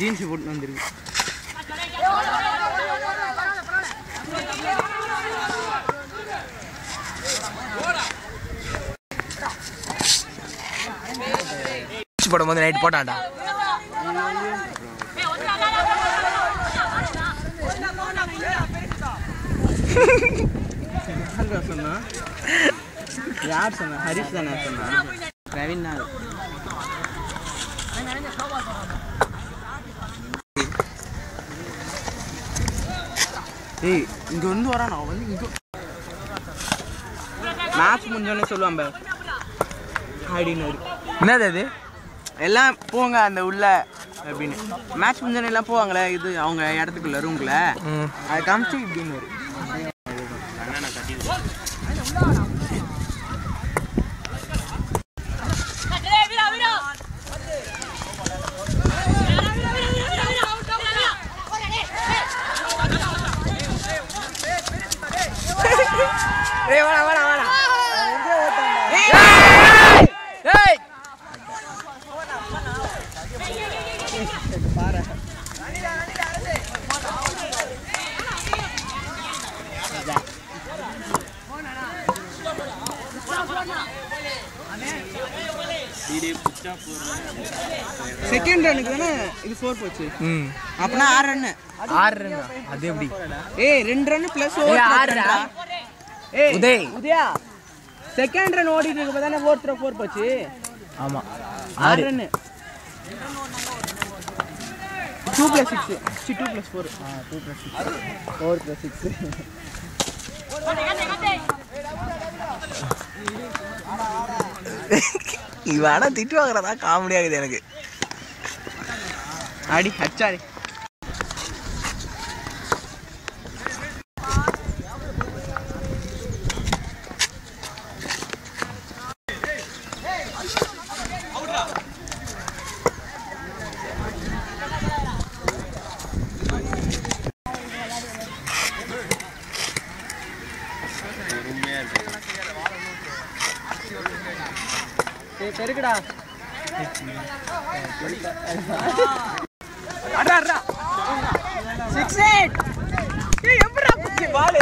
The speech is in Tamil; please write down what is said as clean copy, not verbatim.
ஜீன்ஸ் போட்டு வந்துருக்கு. போடும்போது நைட் போட்டான்டா. சொன்னா யார் சொன்னா? ஹரிஷ் தானே சொன்னா? பிரவீன் தான். ஏய் இங்க வந்து வரான். அவன் வந்து இங்க மேட்ச் முடிஞ்சோடனே சொல்லுவான் அப்படின்னு. என்னது அது? எல்லாம் போங்க அந்த உள்ள அப்படின்னு. மேட்ச் முடிஞ்சோடனே எல்லாம் போவாங்களே இது அவங்க இடத்துக்குள்ள ரூம்குள்ள. அது காமிச்சு இப்படின்னு வரும். செகண்ட் ரன்னுக்கு தானே இது 4 போச்சு. அப்பனா 6 ரன். 6 ரன் அது எப்படி? ஏய் 2 ரன் பிளஸ் ஓவர் 6 ரன். ஏய் உதயா செகண்ட் ரன் ஓடிட்டு இருக்கப்ப தானே 4 போச்சு. ஆமா 6 ரன். 2 + 6 2 + 4 2 + 6 4 + 6. இவனா திட்டு வாங்குறதா காமெடி ஆகுது எனக்கு. அடி ஹச்சாரி. பெருக்குடா. அடா 6 8. ஏய் எப்பறா குச்சி பால்?